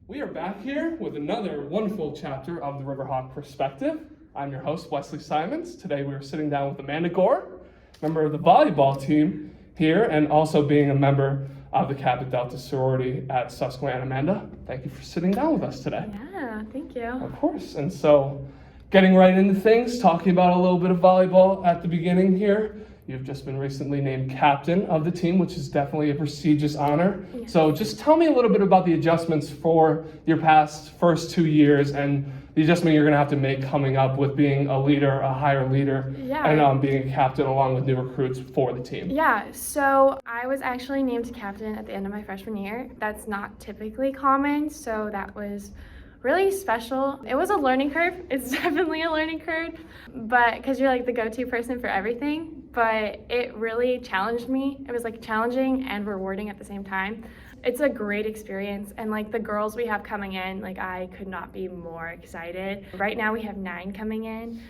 We are back here with another wonderful chapter of the Riverhawk Perspective. I'm your host, Wesley Simons. Today we are sitting down with Amanda Gore, member of the volleyball team here, and also being a member of the Kappa Delta sorority at Susquehanna. Amanda, thank you for sitting down with us today. Yeah, thank you. Of course. And so, getting right into things, talking about a little bit of volleyball at the beginning here. You've just been recently named captain of the team, which is definitely a prestigious honor. Yeah. So just tell me a little bit about the adjustments for your first 2 years and the adjustment you're going to have to make coming up with being a leader, a higher leader, and being a captain along with new recruits for the team. Yeah, so I was actually named captain at the end of my freshman year. That's not typically common, so that was really special. It was a learning curve. It's definitely a learning curve, but because you're like the go-to person for everything, but it really challenged me. It was like challenging and rewarding at the same time. It's a great experience, and like the girls we have coming in, like I could not be more excited. Right now we have 9 coming in,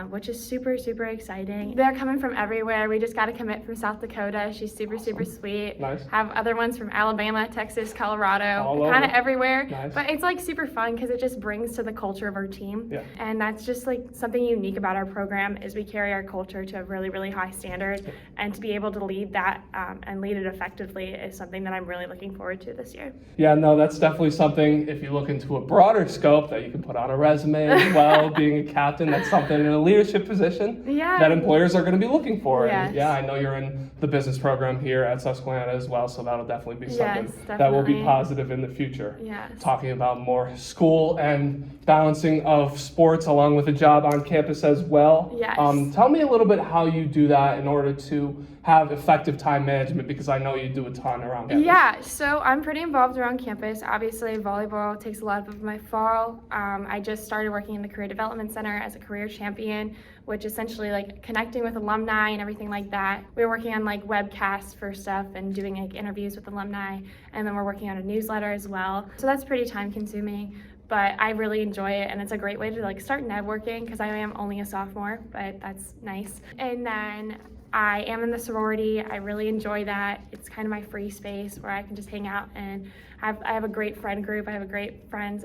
which is super, super exciting. They're coming from everywhere. We just got a commit from South Dakota. She's super, super sweet. Nice. Have other ones from Alabama, Texas, Colorado, kind of everywhere. Nice. But it's like super fun because it just brings to the culture of our team. Yeah. And that's just like something unique about our program is we carry our culture to a really, really high standard, and to be able to lead that and lead it effectively is something that I'm really looking forward to this year. Yeah, no, that's definitely something, if you look into a broader scope, that you can put on a resume as well. Being a captain, that's something in a leadership position that employers are going to be looking for. Yes. And yeah, I know you're in the business program here at Susquehanna as well, so that'll definitely be something Definitely. that will be positive in the future. Yes. Talking about more school and balancing of sports along with a job on campus as well. Yes. Tell me a little bit how you do that in order to have effective time management, because I know you do a ton around campus. Yeah, so I'm pretty involved around campus. Obviously, volleyball takes a lot of my fall. I just started working in the Career Development Center as a career champion, which essentially like connecting with alumni and everything like that. We're working on like webcasts for stuff and doing like interviews with alumni, and then we're working on a newsletter as well. So that's pretty time consuming, but I really enjoy it, and it's a great way to like start networking because I am only a sophomore, but that's nice. And then I am in the sorority. I really enjoy that. It's kind of my free space where I can just hang out, and I have a great friend group. I have a great friends.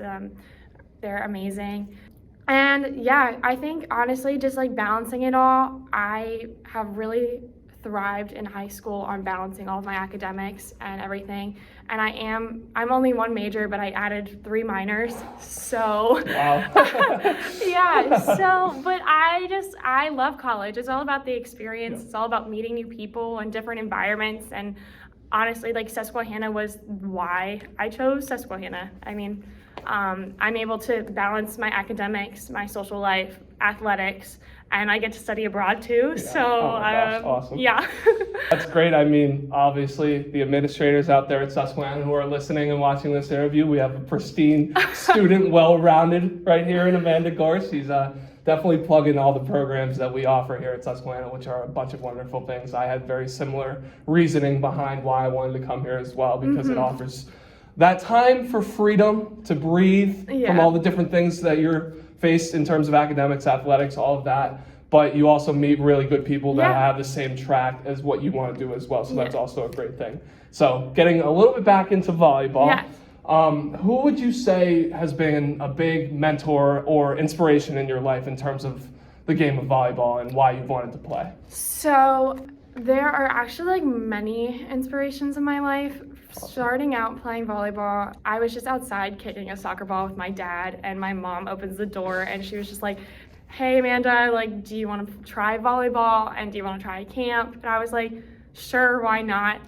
They're amazing. And yeah, I think honestly, just like balancing it all, I have really thrived in high school on balancing all of my academics and everything. And I'm only one major, but I added 3 minors. So wow. But I love college. It's all about the experience. It's all about meeting new people and different environments. And honestly, like Susquehanna was why I chose Susquehanna. I mean, I'm able to balance my academics, my social life, athletics, and I get to study abroad too. Yeah. So, oh my gosh, awesome. Yeah. That's great. I mean, obviously, the administrators out there at Susquehanna who are listening and watching this interview, we have a pristine student, well-rounded right here in Amanda Gore. She's definitely plugging all the programs that we offer here at Susquehanna, which are a bunch of wonderful things. I had very similar reasoning behind why I wanted to come here as well, because it offers that time for freedom to breathe from all the different things that you're faced in terms of academics, athletics, all of that. But you also meet really good people that have the same track as what you want to do as well. So that's also a great thing. So getting a little bit back into volleyball, who would you say has been a big mentor or inspiration in your life in terms of the game of volleyball and why you've wanted to play? So there are actually like many inspirations in my life. Starting out playing volleyball, I was just outside kicking a soccer ball with my dad, and my mom opens the door and she was just like, "Hey Amanda, like, do you want to try volleyball and do you want to try camp?" And I was like, sure, why not?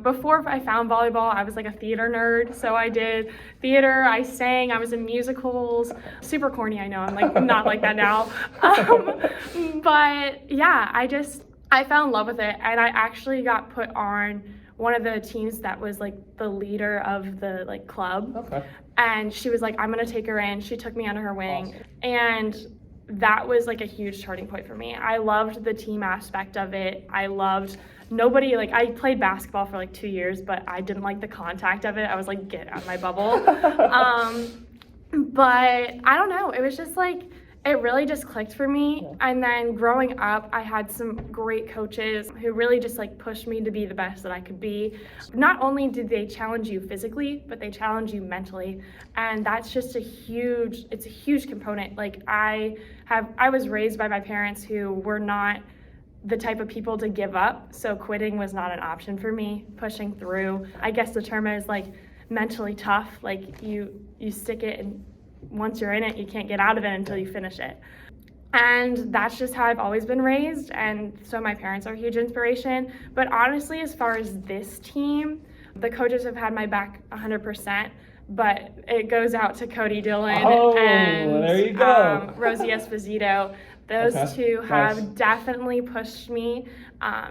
Before I found volleyball, I was like a theater nerd, so I did theater, I sang, I was in musicals. Super corny, I know, I'm like not like that now. But yeah, I fell in love with it, and I actually got put on one of the teams that was like the leader of the like club. Okay. And she was like, "I'm gonna take her in." She took me under her wing. Awesome. And that was like a huge turning point for me. I loved the team aspect of it. I played basketball for like 2 years, but I didn't like the contact of it. I was like, get out of my bubble. But I don't know. It was just like, it really just clicked for me. And then growing up, I had some great coaches who really just like pushed me to be the best that I could be. Not only did they challenge you physically, but they challenge you mentally. And that's just it's a huge component. Like I was raised by my parents who were not the type of people to give up. So quitting was not an option for me. Pushing through, I guess the term is like mentally tough. Like you stick it, and once you're in it, you can't get out of it until you finish it. And that's just how I've always been raised. And so my parents are a huge inspiration. But honestly, as far as this team, the coaches have had my back 100%. But it goes out to Cody Dillon and there you go. Rosie Esposito. Those two have definitely pushed me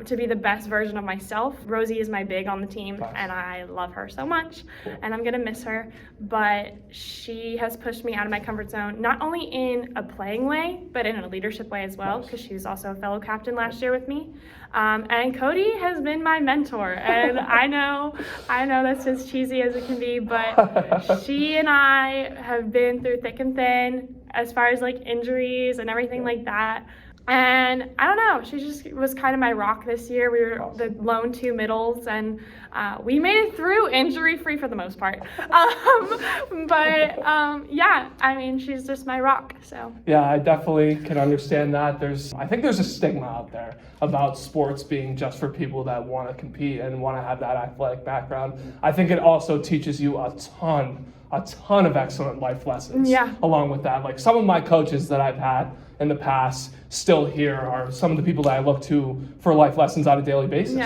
to be the best version of myself. Rosie is my big on the team, and I love her so much, and I'm gonna miss her. But she has pushed me out of my comfort zone, not only in a playing way, but in a leadership way as well, because she was also a fellow captain last year with me. And Cody has been my mentor, and I know that's as cheesy as it can be, but she and I have been through thick and thin as far as like injuries and everything like that. And I don't know, she just was kind of my rock this year. We were the lone two middles, and we made it through injury-free for the most part. Yeah, I mean, she's just my rock, so. Yeah, I definitely can understand that. I think there's a stigma out there about sports being just for people that want to compete and want to have that athletic background. I think it also teaches you a ton of excellent life lessons along with that. Like some of my coaches that I've had in the past still here are some of the people that I look to for life lessons on a daily basis.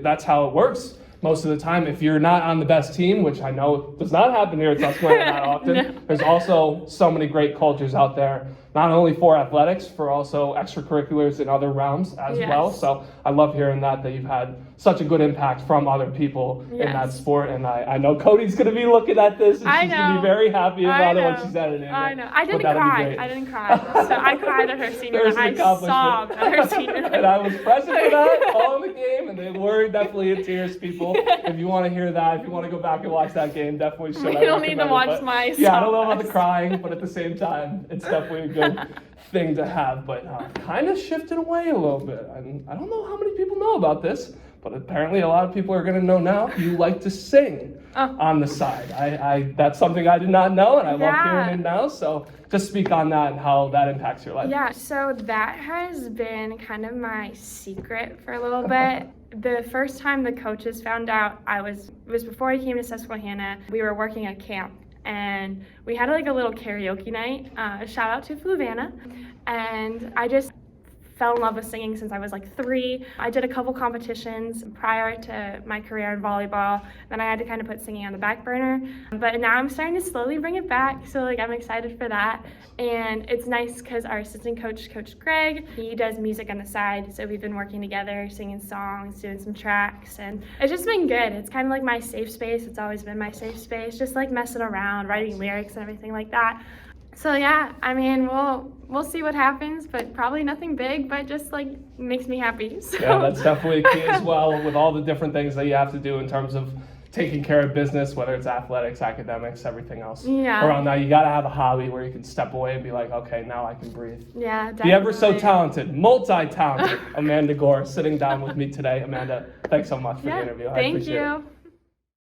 That's how it works most of the time. If you're not on the best team, which I know does not happen here at Susquehanna that often, there's also so many great cultures out there, not only for athletics, for also extracurriculars in other realms as well. So I love hearing that you've had such a good impact from other people in that sport. And I know Cody's going to be looking at this, and she's going to be very happy about it when she's editing it. I know. I didn't cry. So I cried at her senior night. I sobbed at her senior night. And I was present for that, calling the game, and they were definitely in tears, people. If you want to hear that, if you want to go back and watch that game, definitely should. You don't need to watch my songs. Yeah, I don't know about the crying, but at the same time, it's definitely a good thing to have. But kind of shifted away a little bit. And I don't know how many people know about this, but apparently a lot of people are going to know now. You like to sing on the side. I that's something I did not know, and I love hearing it now. So just speak on that and how that impacts your life. Yeah, so that has been kind of my secret for a little bit. The first time the coaches found out, it was before I came to Susquehanna. We were working at camp, and we had like a little karaoke night. Shout out to Fluvanna. And I just fell in love with singing since I was like 3. I did a couple competitions prior to my career in volleyball. Then I had to kind of put singing on the back burner. But now I'm starting to slowly bring it back. So like I'm excited for that. And it's nice because our assistant coach, Coach Greg, he does music on the side. So we've been working together, singing songs, doing some tracks. And it's just been good. It's kind of like my safe space. It's always been my safe space. Just like messing around, writing lyrics and everything like that. So yeah, I mean, we'll see what happens, but probably nothing big, but just like makes me happy. So. Yeah, that's definitely a key as well, with all the different things that you have to do in terms of taking care of business, whether it's athletics, academics, everything else. Around that, you got to have a hobby where you can step away and be like, okay, now I can breathe. Yeah, definitely. The ever so talented, multi-talented Amanda Gore sitting down with me today. Amanda, thanks so much for the interview. I appreciate it. Thank you.